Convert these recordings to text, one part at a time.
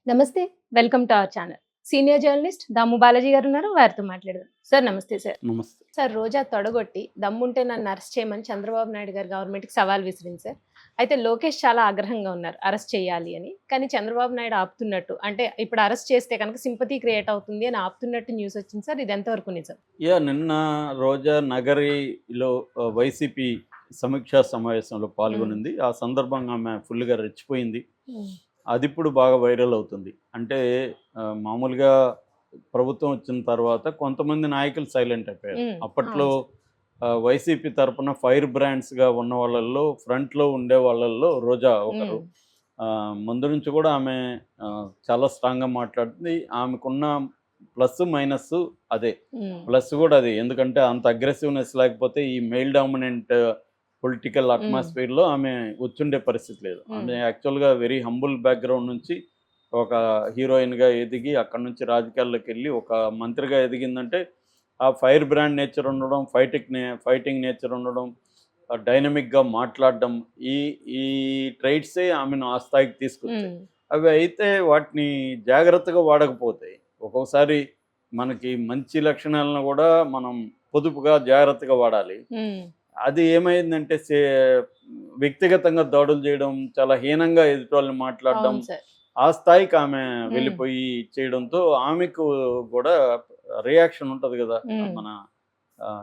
నమస్తే. Welcome to our channel. Senior journalist Damu Balaji గారు ఉన్నారు. వారితో మాట్లాడదాం. సార్ నమస్తే సార్. నమస్తే. సార్ రోజా తొడగొట్టి దమ్ముంటే నన్ను అరెస్ట్ చేయమని చంద్రబాబు నాయుడు గారు గవర్నమెంట్‌కి సవాల్ విసిరింది సార్. అయితే లోకేష్ చాలా ఆగ్రహంగా ఉన్నారు అరెస్ట్ చేయాలి అని. కానీ చంద్రబాబు నాయుడు ఆపుతున్నట్టు అంటే ఇప్పుడు అరెస్ట్ చేస్తే కనుక సింపతి క్రియేట్ అవుతుంది అని ఆపుతున్నట్టు న్యూస్ వచ్చింది సార్. ఇది ఎంతవరకు నిజం? నిన్న రోజా నగరిలో వైసీపీ సమీక్షా సమావేశంలో హ్మ్. పాల్గొనింది. ఆ సందర్భంగా ఆమె ఫుల్‌గా రెచ్చిపోయింది. హ్మ్. అదిప్పుడు బాగా వైరల్ అవుతుంది. అంటే మామూలుగా ప్రభుత్వం వచ్చిన తర్వాత కొంతమంది నాయకులు సైలెంట్ అయిపోయారు. హ్మ్. అప్పట్లో అవును సార్. వైసీపీ తరపున ఫైర్ బ్రాండ్స్‌గా ఉన్న వాళ్ళల్లో ఫ్రంట్‌లో ఉండే వాళ్ళల్లో రోజా హ్మ్. ఒకరు. ముందు నుంచి కూడా ఆమె చాలా స్ట్రాంగ్‌గా మాట్లాడుతుంది. ఆమెకున్న ప్లస్, మైనస్ అదే. హ్మ్. ప్లస్ కూడా అదే. ఎందుకంటే అంత అగ్రెసివ్‌నెస్ లేకపోతే ఈ మెయిల్ డామినెంట్ పొలిటికల్ హ్మ్. అట్మాస్ఫియర్‌లో ఆమె కూర్చుండే పరిస్థితి లేదు. హ్మ్. ఆమె యాక్చువల్‌గా వెరీ హంబుల్ బ్యాక్‌గ్రౌండ్ నుంచి ఒక హీరోయిన్‌గా ఎదిగి అక్కడి నుంచి రాజకీయాల్లోకెళ్ళి ఒక మంత్రిగా ఎదిగిందంటే ఆ ఫైర్ బ్రాండ్ నేచర్ ఉండడం, ఫైటింగ్ నేచర్ ఉండడం, డైనమిక్‌గా మాట్లాడడం ఈ ఈ ట్రైట్సే ఆమెను ఆ స్థాయికి తీసుకొచ్చాయి. హ్మ్. అవి అయితే వాటిని జాగ్రత్తగా వాడకపోతే ఒక్కొక్కసారి మనకి మంచి లక్షణాలను కూడా మనం పొదుపుగా, జాగ్రత్తగా వాడాలి. హ్మ్. అది ఏమైందంటే వ్యక్తిగతంగా దాడులు చేయడం, చాలా హీనంగా ఎదుటోళ్ళని మాట్లాడడం, అవును సార్. ఆ స్థాయికి ఆమె హ్మ్. వెళ్ళిపోయి చేయడంతో ఆమెకు కూడా రియాక్షన్ ఉంటది గదా! హ్మ్. మన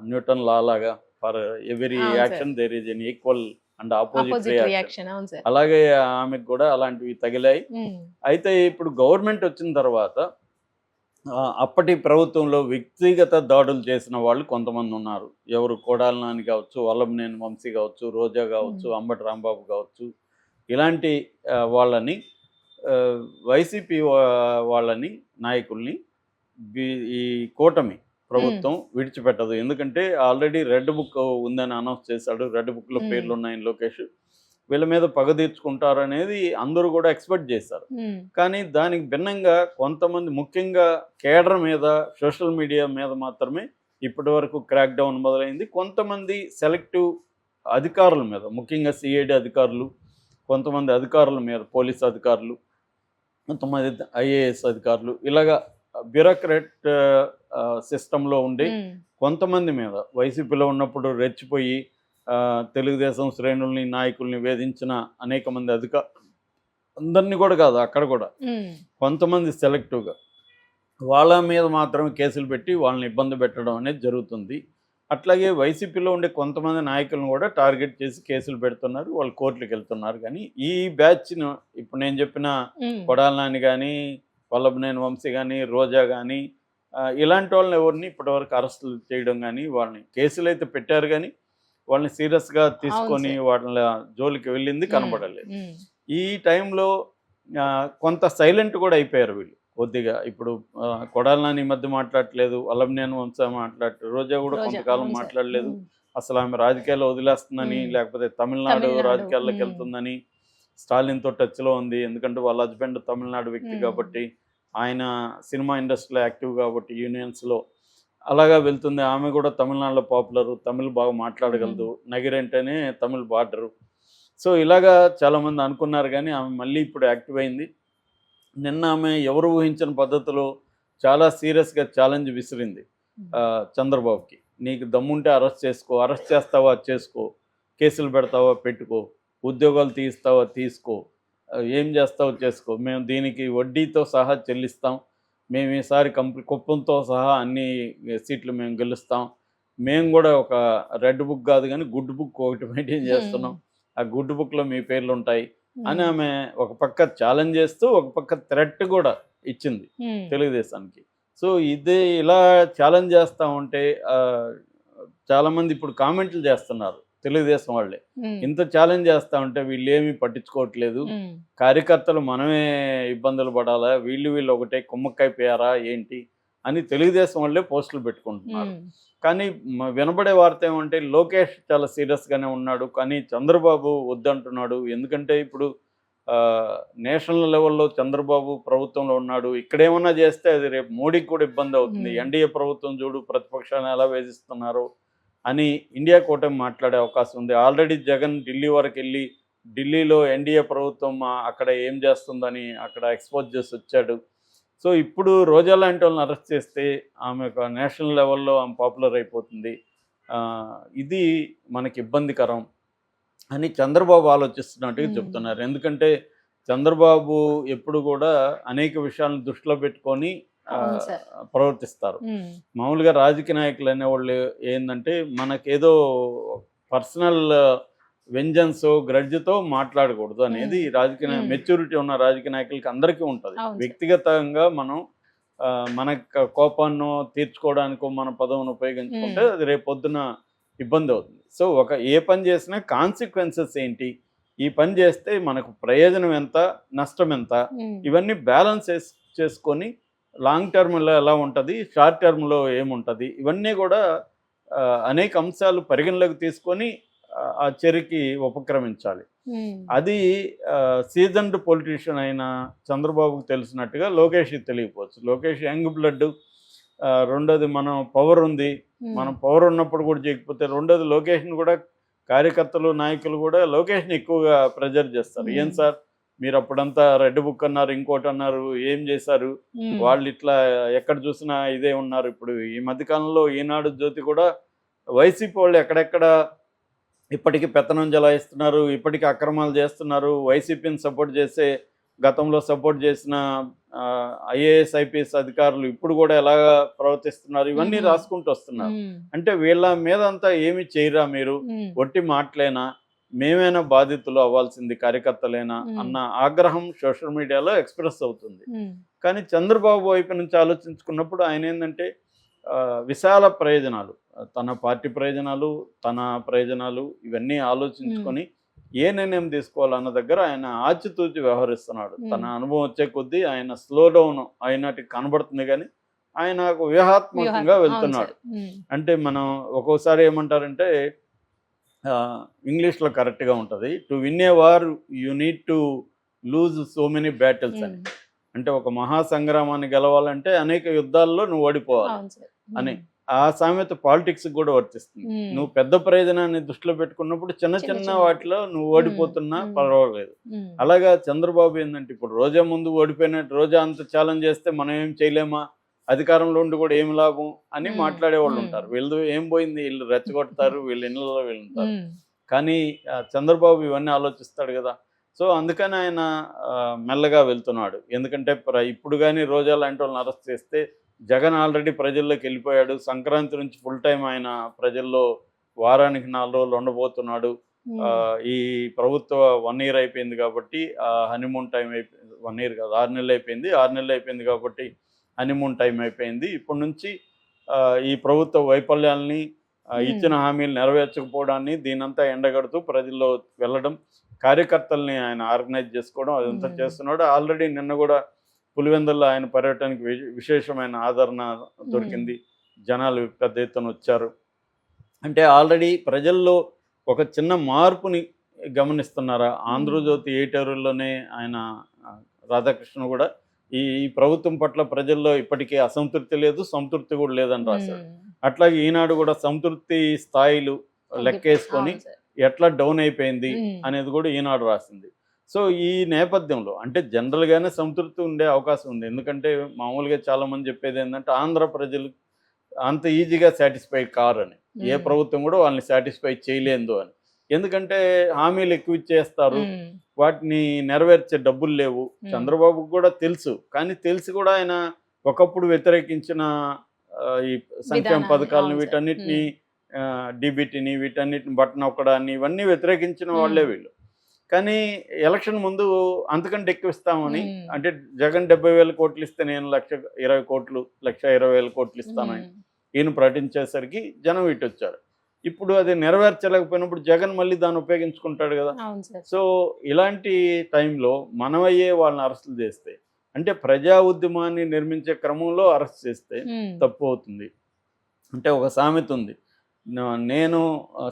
న్యూటన్ లా లాగా ఫర్ ఎవ్రి అవును sir. Action there is an equal and opposite opposite reaction. Reaction. అవును సార్. అలాగే ఆమెకు గూడా అలాంటివి తగిలాయి. హ్మ్. అయితే ఇప్పుడు గవర్నమెంట్ వచ్చిన తర్వాత అప్పటి ప్రభుత్వంలో వ్యక్తిగత దాడులు చేసిన వాళ్ళు కొంతమందున్నారు. ఎవరు కొడాలి నాని గావచ్చు, వల్లభనేని వంశీ గావచ్చు, రోజా హ్మ్. గావచ్చు, అంబటి రాంబాబు గావచ్చు. ఇలాంటి వాళ్ళని ఆహ్, వైసీపీ వాళ్ళని నాయకుల్ని బి ఈ కూటమి హ్మ్. ప్రభుత్వం విడిచిపెట్టదు. ఎందుకంటే ఆల్రెడీ రెడ్ బుక్ ఉందని అనౌన్స్ చేశాడు. రెడ్ బుక్‌లో హ్మ్. పేర్లున్నాయని లోకేష్. వీళ్ళ మీద పగ తీర్చుకుంటారనేది అందరూ గూడా ఎక్స్‌పెక్ట్ జేశారు. హ్మ్. కానీ దానికి భిన్నంగా కొంతమంది ముఖ్యంగా కేడర్ మీద, సోషల్ మీడియా మీద మాత్రమే ఇప్పటివరకు క్రాక్ డౌన్ మొదలైంది. కొంతమంది సెలెక్టివ్ అధికారుల మీద, ముఖ్యంగా సీఐడీ అధికారులు, కొంతమంది అధికారుల మీద, పోలీస్ అధికారులు, కొంతమంది ఐఏఎస్ అధికారులు ఇలాగా బ్యూరోక్రాట్ సిస్టమ్‌లో ఉండి హ్మ్. కొంతమంది మీద వైసీపీలో ఉన్నప్పుడు రెచ్చిపోయి తెలుగుదేశం శ్రేణుల్ని, నాయకుల్ని వేధించిన అనేక మంది అందరిని కూడా కాదు అక్కడ కూడా. హ్మ్. కొంతమంది సెలెక్టివ్‌గా. వాళ్ళ మీద మాత్రమే కేసులు పెట్టి వాళ్ళని ఇబ్బంది పెట్టడం అనేది జరుగుతుంది. అట్లాగే వైసీపీలో ఉండే కొంతమంది నాయకులను కూడా టార్గెట్ చేసి కేసులు పెడుతున్నారు. వాళ్ళు కోర్టులకెళ్తున్నారు గానీ, ఈ బ్యాచ్‌ను ఇప్పుడు నేను చెప్పిన హ్మ్. కొడాలి నాని గానీ, వల్లభనేని వంశీ గానీ, రోజా గానీ ఇలాంటి వాళ్ళని ఎవరిని ఇప్పటివరకు అరెస్టులు చేయడం గానీ, వాళ్ళని కేసులైతే పెట్టారు గానీ, వాళ్ళని సీరియస్‌గా అవును తీసుకొని సార్. వాళ్ళ జోలికి వెళ్ళింది హ్మ్. కనపడలేదు. హ్మ్. ఈ టైంలో కొంత సైలెంట్ కూడా అయిపోయారు వీళ్ళు. కొద్దిగా ఇప్పుడు కొడాలి నాని ఈ మధ్య మాట్లాడట్లేదు. వల్లభనేని వంశీ మాట్లాడట్లేదు. రోజా కూడా రోజా. కొంతకాలం అవును సార్. మాట్లాడలేదు. హ్మ్. అసలు ఆమె రాజకీయాల్లో వదిలేస్తుందని, హ్మ్. లేకపోతే తమిళనాడు తమిళనాడు. హ్మ్. రాజకీయాల్లోకెళ్తుందని, స్టాలిన్‌తో టచ్‌లో ఉంది. ఎందుకంటే వాళ్ళ హస్బెండ్ తమిళనాడు వ్యక్తి హ్మ్. కాబట్టి, ఆయన సినిమా ఇండస్ట్రీలో యాక్టివ్ కాబట్టి యూనియన్స్‌లో అలాగా వెళ్తుంది. ఆమె కూడా తమిళనాడులో పాపులరు. తమిళ్ బాగా హ్మ్. మాట్లాడగలదు. నగిరంటేనే తమిళ్ బార్డరు. సో, ఇలాగా చాలామంది అనుకున్నారు గానీ, ఆమె మళ్ళీ ఇప్పుడు యాక్టివ్ అయింది. నిన్న ఆమె ఎవరు ఊహించని పద్ధతిలో చాలా సీరియస్‌గా ఛాలెంజ్ విసిరింది హ్మ్. చంద్రబాబుకి. "నీకు దమ్ముంటే అరెస్ట్ చేసుకో. అరెస్ట్ చేస్తావా చేసుకో. కేసులు పెడతావా పెట్టుకో. ఉద్యోగాలు తీయిస్తావా తీసుకో. ఏం చేస్తావో చేసుకో. మేము దీనికి వడ్డీతో సహా చెల్లిస్తాం. మేము ఈసారి కుప్పంతో సహా అన్ని సీట్లు మేము గెలుస్తాం. మేము గూడా ఒక రెడ్ బుక్ గాదు గానీ, గుడ్ బుక్ ఒకటి మెయింటైన్ హ్మ్. చేస్తున్నాం. ఆ గుడ్ బుక్‌లో మీ పేర్లుంటాయి." అని హ్మ్. ఆమె ఒక పక్క ఛాలెంజ్ చేస్తూ, ఒక పక్క థ్రెట్ గూడా ఇచ్చింది హ్మ్. తెలుగుదేశానికి. సో, ఇది ఇలా ఛాలెంజ్ చేస్తా ఉంటే చాలామంది ఇప్పుడు కామెంట్లు చేస్తున్నారు తెలుగుదేశం వాళ్ళే. హ్మ్. ఇంత ఛాలెంజ్ చేస్తా ఉంటే వీళ్ళేమి పట్టించుకోవట్లేదు. హ్మ్. కార్యకర్తలు మనమే ఇబ్బందులు పడాలా? వీళ్ళు ఒకటే కుమ్మక్కైపోయారా ఏంటి? అని తెలుగుదేశం వాళ్ళే పోస్టులు పెట్టుకుంటున్నారు. హ్మ్. కానీ వినబడే వార్త ఏమంటే లోకేష్ చాలా సీరియస్‌గానే ఉన్నాడు. కానీ చంద్రబాబు వద్దంటున్నాడు. ఎందుకంటే ఇప్పుడు నేషనల్ లెవెల్‌లో చంద్రబాబు ప్రభుత్వంలో ఉన్నాడు. ఇక్కడేమన్నా చేస్తే అది రేపు మోడీకి కూడా ఇబ్బందవుతుంది. హ్మ్. ఎన్‌డీఏ ప్రభుత్వం చూడు ప్రతిపక్షాన్ని ఎలా వేధిస్తున్నారో అని ఇండియా కూటమి మాట్లాడే అవకాశం ఉంది. ఆల్రెడీ జగన్ ఢిల్లీ వరకెళ్ళి ఢిల్లీలో ఎన్డీఏ ప్రభుత్వం అక్కడ ఏం చేస్తుందని అక్కడ ఎక్స్పోజ్ చేసి వచ్చాడు. సో ఇప్పుడు రోజా లాంటి వాళ్ళని అరెస్ట్ చేస్తే ఆమె ఒక నేషనల్ లెవెల్లో ఆమె పాపులర్ అయిపోతుంది. ఇది మనకి ఇబ్బందికరం అని చంద్రబాబు ఆలోచిస్తున్నట్టుగా చెప్తున్నారు. ఎందుకంటే చంద్రబాబు ఎప్పుడు కూడా అనేక విషయాలను దృష్టిలో పెట్టుకొని అవును సార్. ప్రవర్తిస్తారు. మామూలుగా రాజకీయ నాయకులు అనేవాళ్ళు ఏంటంటే మనకేదో పర్సనల్ వెంజన్స్ గ్రడ్జ్తో మాట్లాడకూడదు అనేది రాజకీయ మెచ్యూరిటీ ఉన్న రాజకీయ నాయకులకి అందరికీ ఉంటుంది. అవును సార్. వ్యక్తిగతంగా మనం మన కోపాన్ని తీర్చుకోవడానికో మన పదవిని ఉపయోగించుకుంటే అది రేపు పొద్దున ఇబ్బంది అవుతుంది. సో ఏ పని చేసినా కాన్సిక్వెన్సెస్ ఏంటి, ఈ పని చేస్తే మనకు ప్రయోజనం ఎంత, నష్టం ఎంత, ఇవన్నీ బ్యాలెన్స్ చేసుకొని లాంగ్ టర్మ్లో ఎలా ఉంటుంది, షార్ట్ టర్మ్లో ఏముంటుంది, ఇవన్నీ కూడా అనేక అంశాలు పరిగణలోకి తీసుకొని ఆ చర్యకి ఉపక్రమించాలి. అది సీజన్డ్ పొలిటీషియన్ అయిన చంద్రబాబుకు తెలిసినట్టుగా లోకేష్కి తెలియకపోవచ్చు. లోకేష్ యంగ్ బ్లడ్, రెండోది మనం పవర్ ఉంది, మనం పవర్ ఉన్నప్పుడు కూడా చేయకపోతే, రెండోది లోకేష్ని కూడా కార్యకర్తలు నాయకులు కూడా లోకేష్ని ఎక్కువగా ప్రెజర్ చేస్తారు. ఏం సార్ మీరు అప్పుడంతా రెడ్ బుక్ అన్నారు, ఇంకోటి అన్నారు, ఏం చేశారు, వాళ్ళు ఇట్లా ఎక్కడ చూసినా ఇదే ఉన్నారు. ఇప్పుడు ఈ మధ్యకాలంలో ఈనాడు జ్యోతి కూడా వైసీపీ వాళ్ళు ఎక్కడెక్కడ ఇప్పటికీ పెత్తనం జలాయిస్తున్నారు, ఇప్పటికీ అక్రమాలు చేస్తున్నారు, వైసీపీని సపోర్ట్ చేసే గతంలో సపోర్ట్ చేసిన ఐఏఎస్ ఐపీఎస్ అధికారులు ఇప్పుడు కూడా ఎలాగా ప్రవర్తిస్తున్నారు, ఇవన్నీ రాసుకుంటూ వస్తున్నారు. అంటే వీళ్ళ మీద అంతా ఏమి చేయరా మీరు, ఒట్టి మాటలేనా, మేమైనా బాధితులు అవ్వాల్సింది కార్యకర్తలేనా అన్న ఆగ్రహం సోషల్ మీడియాలో ఎక్స్ప్రెస్ అవుతుంది. కానీ చంద్రబాబు వైపు నుంచి ఆలోచించుకున్నప్పుడు ఆయన ఏంటంటే విశాల ప్రయోజనాలు, తన పార్టీ ప్రయోజనాలు, తన ప్రయోజనాలు ఇవన్నీ ఆలోచించుకొని ఏ నిర్ణయం తీసుకోవాలన్న దగ్గర ఆయన ఆచితూచి వ్యవహరిస్తున్నాడు. తన అనుభవం వచ్చే కొద్దీ ఆయన స్లో డౌన్ అయినట్టు కనబడుతుంది, కానీ ఆయన వ్యూహాత్మకంగా వెళ్తున్నాడు. అంటే మనం ఒక్కోసారి ఏమంటారంటే ఇంగ్లీష్లో కరెక్ట్గా ఉంటుంది, to win a war you need to lose so many battles అని. అంటే ఒక మహాసంగ్రామాన్ని గెలవాలంటే అనేక యుద్ధాల్లో నువ్వు ఓడిపోవాలి అని. ఆ సామెత పాలిటిక్స్ కూడా వర్తిస్తుంది. నువ్వు పెద్ద ప్రయోజనాన్ని దృష్టిలో పెట్టుకున్నప్పుడు చిన్న చిన్న వాటిలో నువ్వు ఓడిపోతున్నా పర్వాలేదు. అలాగా చంద్రబాబు ఏంటంటే ఇప్పుడు రోజా ముందు ఓడిపోయినట్టు, రోజా అంత ఛాలెంజ్ చేస్తే మనం ఏం చేయలేమా, అధికారంలో ఉండి కూడా ఏమి లాభం అని మాట్లాడేవాళ్ళు ఉంటారు. వీళ్ళు ఏం పోయింది, వీళ్ళు రెచ్చగొడతారు, వీళ్ళు ఇళ్ళలో వీళ్ళు ఉంటారు. కానీ చంద్రబాబు ఇవన్నీ ఆలోచిస్తాడు కదా. సో అందుకని ఆయన మెల్లగా వెళ్తున్నాడు. ఎందుకంటే ఇప్పుడు కానీ రోజా లాంటి వాళ్ళని అరెస్ట్ చేస్తే జగన్ ఆల్రెడీ ప్రజల్లోకి వెళ్ళిపోయాడు. సంక్రాంతి నుంచి ఫుల్ టైం ఆయన ప్రజల్లో వారానికి 4 రోజులు ఉండబోతున్నాడు. ఈ ప్రభుత్వ 1 year అయిపోయింది కాబట్టి హనీమూన్ టైం అయిపోయింది. 1 year కాదు, 6 నెలలు అయిపోయింది. 6 నెలలు అయిపోయింది కాబట్టి హనీమూన్ టైం అయిపోయింది. ఇప్పటి నుంచి ఈ ప్రభుత్వ వైఫల్యాలని, ఇచ్చిన హామీలు నెరవేర్చకపోవడాన్ని దీనంతా ఎండగడుతూ ప్రజల్లో వెళ్ళడం, కార్యకర్తల్ని ఆయన ఆర్గనైజ్ చేసుకోవడం అదంతా చేస్తున్నాడు. ఆల్రెడీ నిన్న కూడా పులివెందుల్లో ఆయన పర్యటనకి విశేషమైన ఆదరణ దొరికింది. జనాలు పెద్ద ఎత్తున వచ్చారు. అంటే ఆల్రెడీ ప్రజల్లో ఒక చిన్న మార్పుని గమనిస్తున్నారా. ఆంధ్రజ్యోతి ఎడిటోరియల్లోనే ఆయన రాధాకృష్ణ కూడా ఈ ప్రభుత్వం పట్ల ప్రజల్లో ఇప్పటికీ అసంతృప్తి లేదు, సంతృప్తి కూడా లేదని రాశారు. అట్లాగే ఈనాడు కూడా సంతృప్తి స్థాయిలు లెక్కేసుకొని ఎట్లా డౌన్ అయిపోయింది అనేది కూడా ఈనాడు రాసింది. సో ఈ నేపథ్యంలో అంటే జనరల్గానే సంతృప్తి ఉండే అవకాశం ఉంది. ఎందుకంటే మామూలుగా చాలామంది చెప్పేది ఏంటంటే ఆంధ్ర ప్రజలు అంత ఈజీగా సాటిస్ఫై కారని, ఏ ప్రభుత్వం కూడా వాళ్ళని సాటిస్ఫై చేయలేదు అని. ఎందుకంటే హామీలు ఎక్కువ ఇచ్చేస్తారు, వాటిని నెరవేర్చే డబ్బులు లేవు. చంద్రబాబుకు కూడా తెలుసు, కానీ తెలిసి కూడా ఆయన ఒకప్పుడు వ్యతిరేకించిన ఈ సంక్షేమ పథకాలను, వీటన్నిటిని, డీబీటీని, వీటన్నిటిని బటన్ నొక్కడాన్ని, ఇవన్నీ వ్యతిరేకించిన వాళ్ళే వీళ్ళు. కానీ ఎలక్షన్ ముందు అంతకంటే ఎక్కువ ఇస్తామని, అంటే జగన్ 70,000 కోట్లు ఇస్తే నేను 1,20,000 కోట్లు, 1,20,000 కోట్లు ఇస్తానని ఈయన ప్రకటించేసరికి జనం ఇటు వచ్చారు. ఇప్పుడు అది నెరవేర్చలేకపోయినప్పుడు జగన్ మళ్ళీ దాన్ని ఉపయోగించుకుంటాడు కదా. సో ఇలాంటి టైంలో మనమయ్యే వాళ్ళని అరెస్టులు చేస్తే, అంటే ప్రజా ఉద్యమాన్ని నిర్మించే క్రమంలో అరెస్ట్ చేస్తే తప్పు అవుతుంది. అంటే ఒక సామెత ఉంది, నేను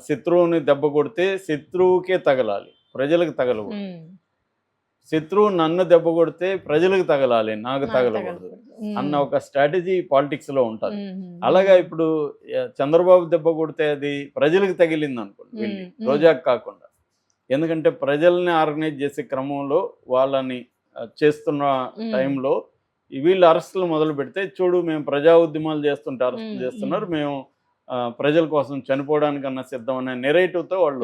శత్రువుని దెబ్బ కొడితే శత్రువుకే తగలాలి, ప్రజలకు తగలకూడదు. శత్రువు నన్ను దెబ్బ కొడితే ప్రజలకు తగలాలి, నాకు తగలకూడదు అన్న ఒక స్ట్రాటజీ పాలిటిక్స్లో ఉంటుంది. అలాగా ఇప్పుడు చంద్రబాబు దెబ్బ కొడితే అది ప్రజలకు తగిలింది అనుకోండి, వెళ్ళి రోజాకు కాకుండా ఎందుకంటే ప్రజల్ని ఆర్గనైజ్ చేసే క్రమంలో వాళ్ళని చేస్తున్న టైంలో వీళ్ళు అరెస్టులు మొదలు పెడితే, చూడు మేము ప్రజా ఉద్యమాలు చేస్తుంటే అరెస్టులు చేస్తున్నారు, మేము ప్రజల కోసం చనిపోవడానికన్నా సిద్ధం అనే నెరేటివ్తో వాళ్ళు